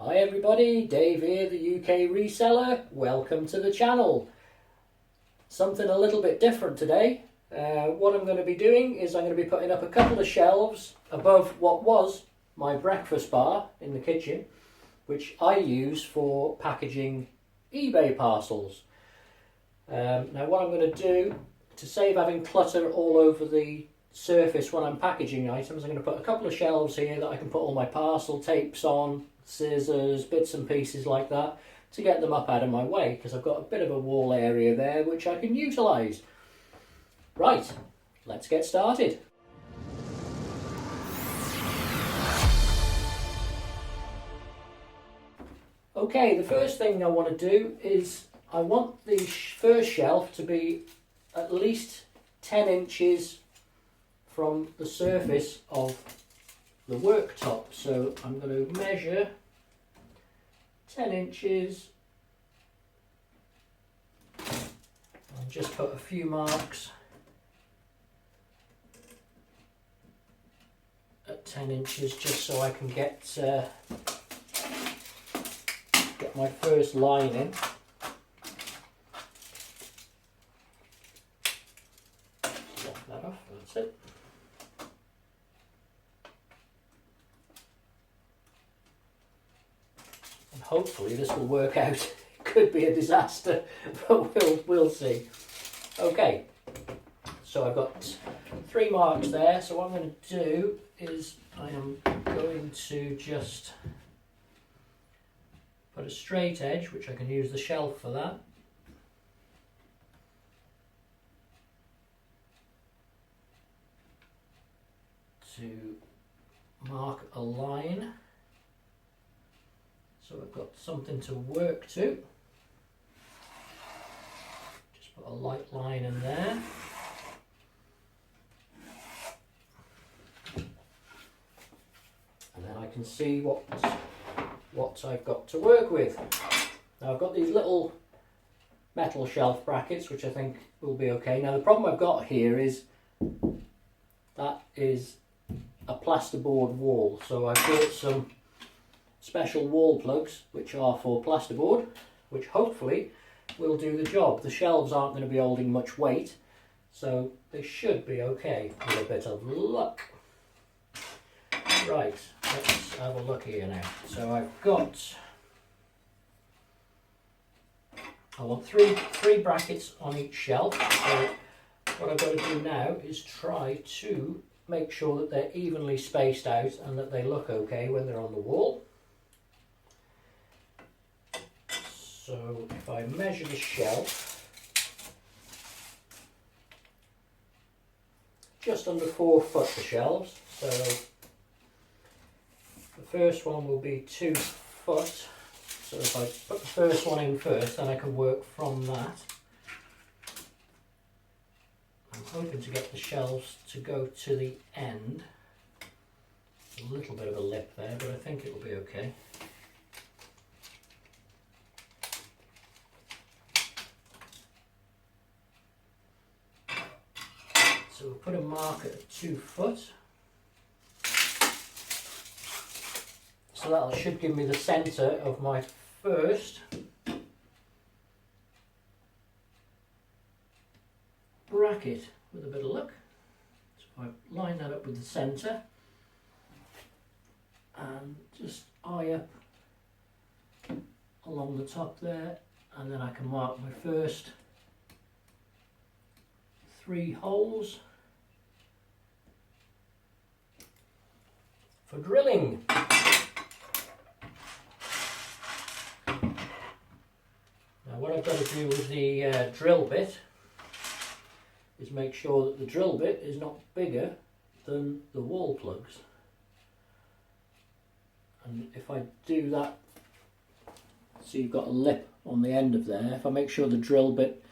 Hi everybody, Dave here, the UK reseller. Welcome to the channel. Something a little bit different today. What I'm going to be doing is I'm going to be putting up a couple of shelves above what was my breakfast bar in the kitchen, which I use for packaging eBay parcels. Now what I'm going to do, to save having clutter all over the surface when I'm packaging items, I'm going to put a couple of shelves here that I can put all my parcel tapes on, scissors, bits and pieces like that, to get them up out of my way, because I've got a bit of a wall area there which I can utilise. Right, let's get started. Okay, the first thing I want to do is I want the first shelf to be at least 10 inches from the surface of the worktop. So I'm going to measure 10 inches and just put a few marks at 10 inches just so I can get my first line in. Lock that off, that's it. And hopefully this will work out. It could be a disaster, but we'll see. Okay, so I've got 3 marks there, so what I'm going to do is I am going to just put a straight edge, which I can use the shelf for that. To mark a line, so I've got something to work to. Just put a light line in there. And then I can see what I've got to work with. Now I've got these little metal shelf brackets which I think will be okay. Now the problem I've got here is that is a plasterboard wall, so I've bought some special wall plugs which are for plasterboard, which hopefully will do the job. The shelves aren't going to be holding much weight, so they should be okay with a bit of luck. Right, let's have a look here now. So I want three brackets on each shelf. So what I've got to do now is try to make sure that they're evenly spaced out and that they look okay when they're on the wall. So if I measure the shelf, just under 4 foot the shelves, so the first one will be 2 foot, so if I put the first one in first, then I can work from that. I'm hoping to get the shelves to go to the end. A little bit of a lip there, but I think it will be okay. So we'll put a mark at 2 foot. So that should give me the centre of my first bracket with a bit of luck. So I line that up with the centre and just eye up along the top there, and then I can mark my first 3 holes for drilling. Now what I've got to do with the drill bit is make sure that the drill bit is not bigger than the wall plugs. And if I do that, so you've got a lip on the end of there, if I make sure the drill bit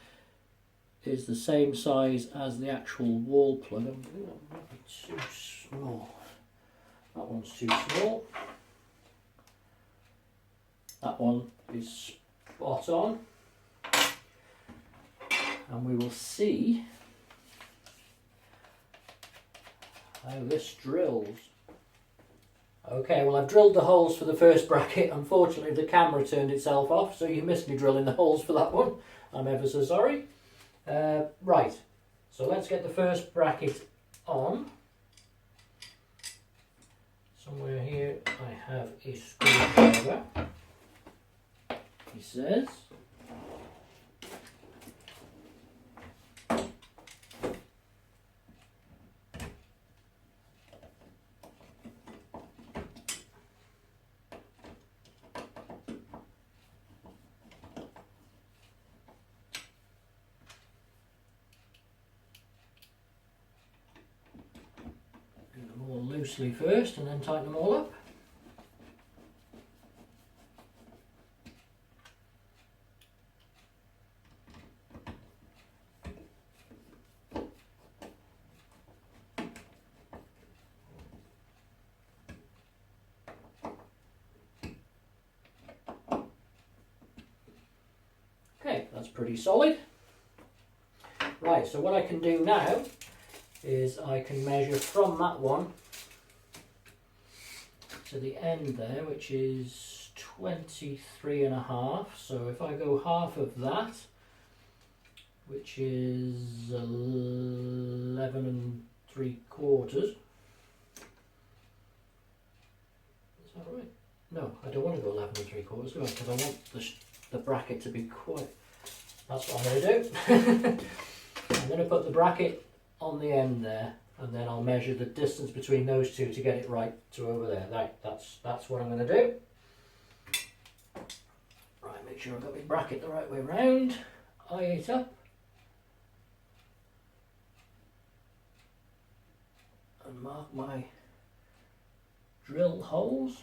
is the same size as the actual wall plug, that might be too small. That one's too small. That one is spot on. And we will see how this drills. Okay, well I've drilled the holes for the first bracket. Unfortunately the camera turned itself off, so you missed me drilling the holes for that one. I'm ever so sorry. Right, so let's get the first bracket on. Somewhere here I have a screwdriver, he says. Loosely first and then tighten them all up. Okay, that's pretty solid. Right, so what I can do now is I can measure from that one to the end there, which is 23.5. So if I go half of that, which is 11.75. Is that right? No, I don't want to go 11.75 because I want the bracket to be quite. That's what I'm going to do. I'm going to put the bracket on the end there, and then I'll measure the distance between those two to get it right to over there. Right, that's what I'm going to do. Right, make sure I've got my bracket the right way round. Eye it up. And mark my drill holes.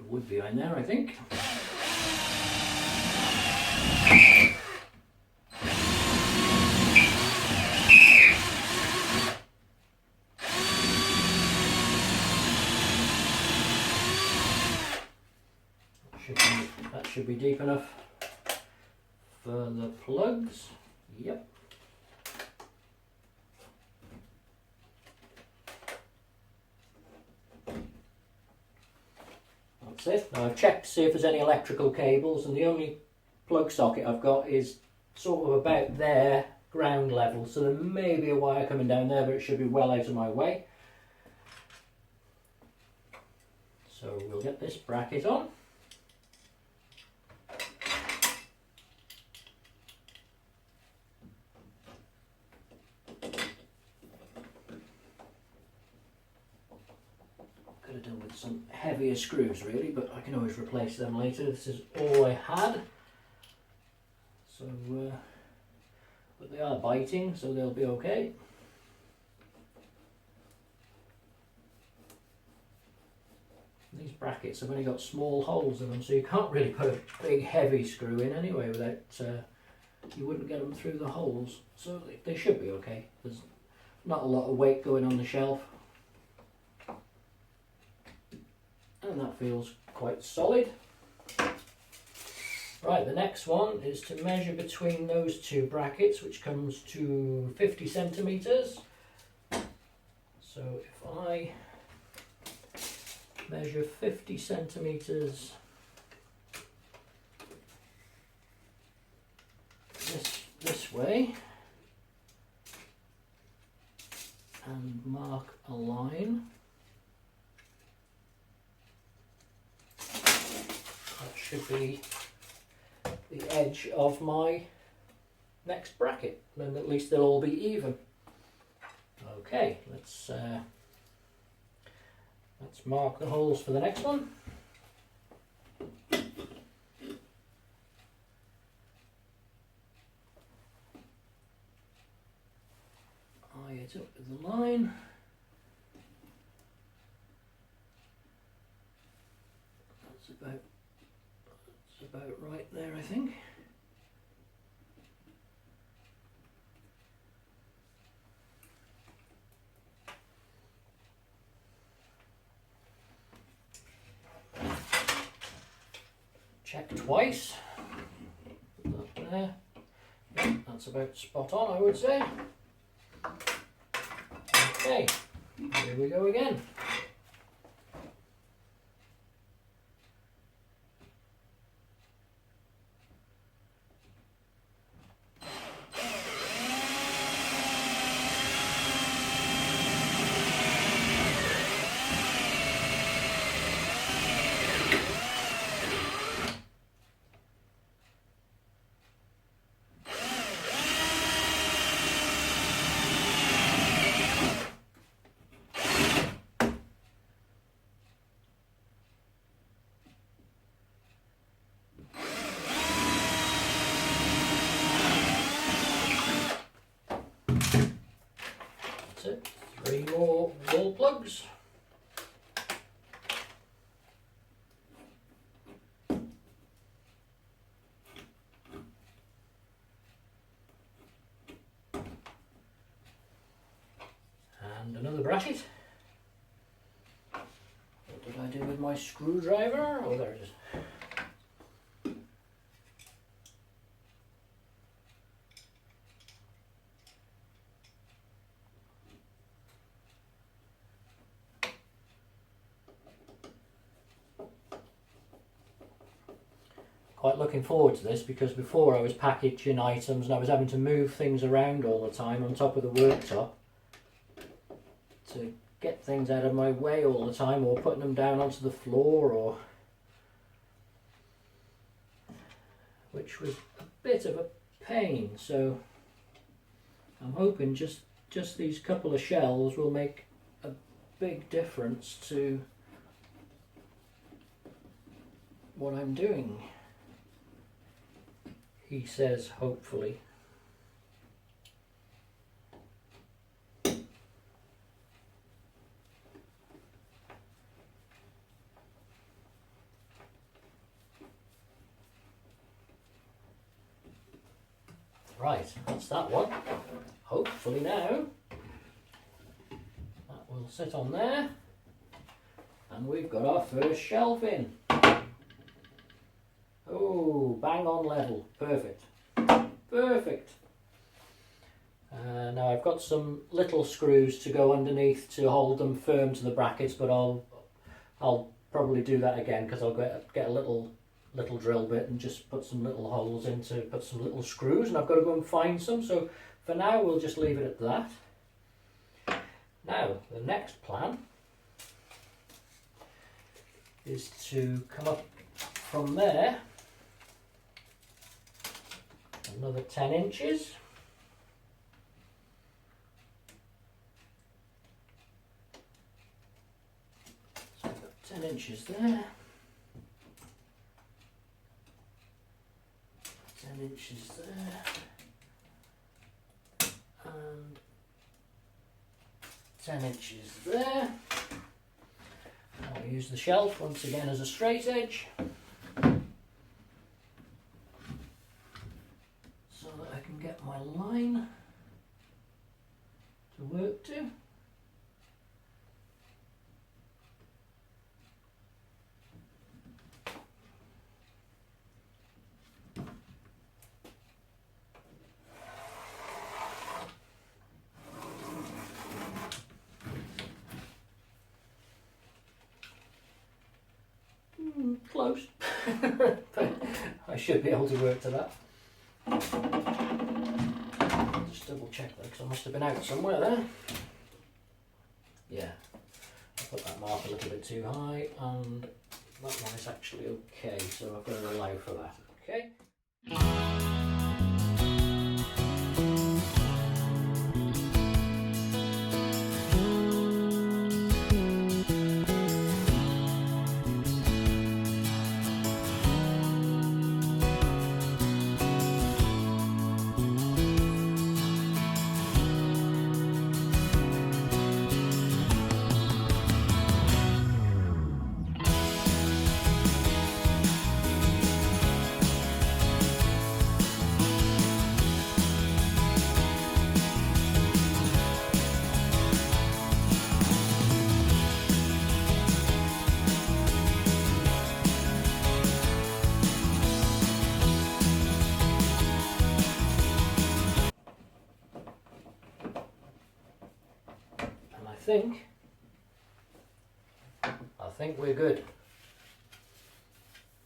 Wood behind there, I think. That should be deep enough for the plugs. Yep. That's it. Now I've checked to see if there's any electrical cables, and the only plug socket I've got is sort of about there, ground level, so there may be a wire coming down there, but it should be well out of my way. So we'll get this bracket on. Could have done with some heavier screws really, but I can always replace them later. This is all I had. So, but they are biting, so they'll be okay. These brackets have only got small holes in them, so you can't really put a big heavy screw in anyway without, you wouldn't get them through the holes. So they should be okay. There's not a lot of weight going on the shelf. And that feels quite solid. Right, the next one is to measure between those two brackets, which comes to 50 centimetres. So if I measure 50 centimetres this way and mark a line, that should be the edge of my next bracket, and at least they'll all be even. Okay, let's mark the holes for the next one. Eye it up with the line. That's about right there, I think. Check twice. That there. Yeah, that's about spot on, I would say. Okay, here we go again. That's it. 3 more wall plugs. And another bracket. What did I do with my screwdriver? Oh, there it is. Quite looking forward to this because before I was packaging items and I was having to move things around all the time on top of the worktop to get things out of my way all the time, or putting them down onto the floor, or which was a bit of a pain. So I'm hoping just these couple of shelves will make a big difference to what I'm doing. He says, hopefully. Right, that's that one. Hopefully now that will sit on there, and we've got our first shelf in. Oh, bang on level. Perfect. Perfect. Now I've got some little screws to go underneath to hold them firm to the brackets, but I'll probably do that again because I'll get a little drill bit and just put some little holes in to put some little screws, and I've got to go and find some. So for now we'll just leave it at that. Now the next plan is to come up from there another 10 inches. So I've got 10 inches there, 10 inches there, and 10 inches there. I'll use the shelf once again as a straight edge, so that I can get my line to work to. Close, but I should be able to work to that. I'll just double check that because I must have been out somewhere there. Yeah, I put that mark a little bit too high, and that one is actually okay, so I've got to allow for that. Okay. think we're good.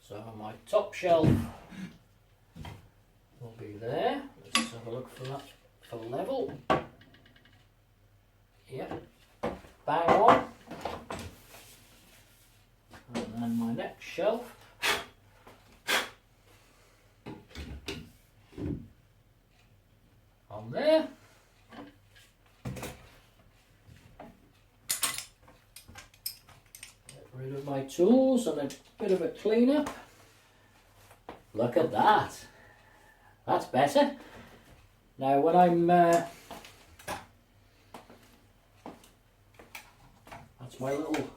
So my top shelf will be there. Let's have a look for that for level. Yep, bang on. And then my next shelf. On there. Get rid of my tools and a bit of a clean up. Look at that. That's better. Now when I'm that's my little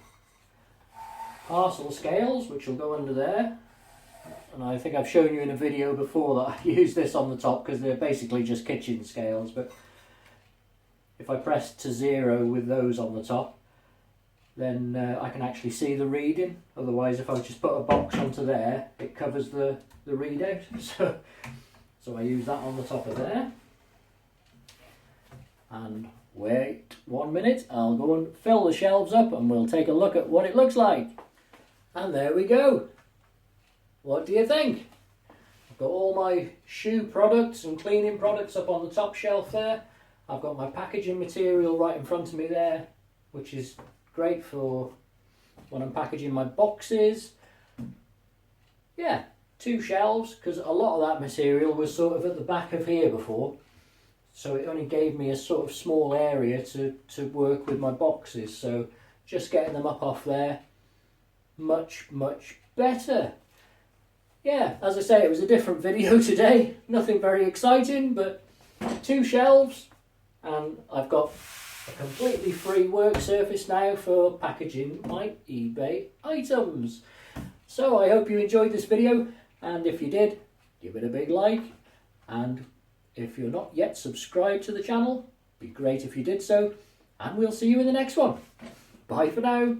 parcel scales, which will go under there. And I think I've shown you in a video before that I use this on the top because they're basically just kitchen scales, but if I press to 0 with those on the top, then I can actually see the reading. Otherwise, if I just put a box onto there, it covers the readout. So I use that on the top of there. And wait 1 minute, I'll go and fill the shelves up and we'll take a look at what it looks like. And there we go. What do you think? I've got all my shoe products and cleaning products up on the top shelf there. I've got my packaging material right in front of me there, which is great for when I'm packaging my boxes. Yeah, 2 shelves, because a lot of that material was sort of at the back of here before. So it only gave me a sort of small area to work with my boxes. So just getting them up off there, much, much better. Yeah, as I say, it was a different video today. Nothing very exciting, but 2 shelves, and I've got a completely free work surface now for packaging my eBay items. So I hope you enjoyed this video, and if you did, give it a big like, and if you're not yet subscribed to the channel, it'd be great if you did so, and we'll see you in the next one. Bye for now.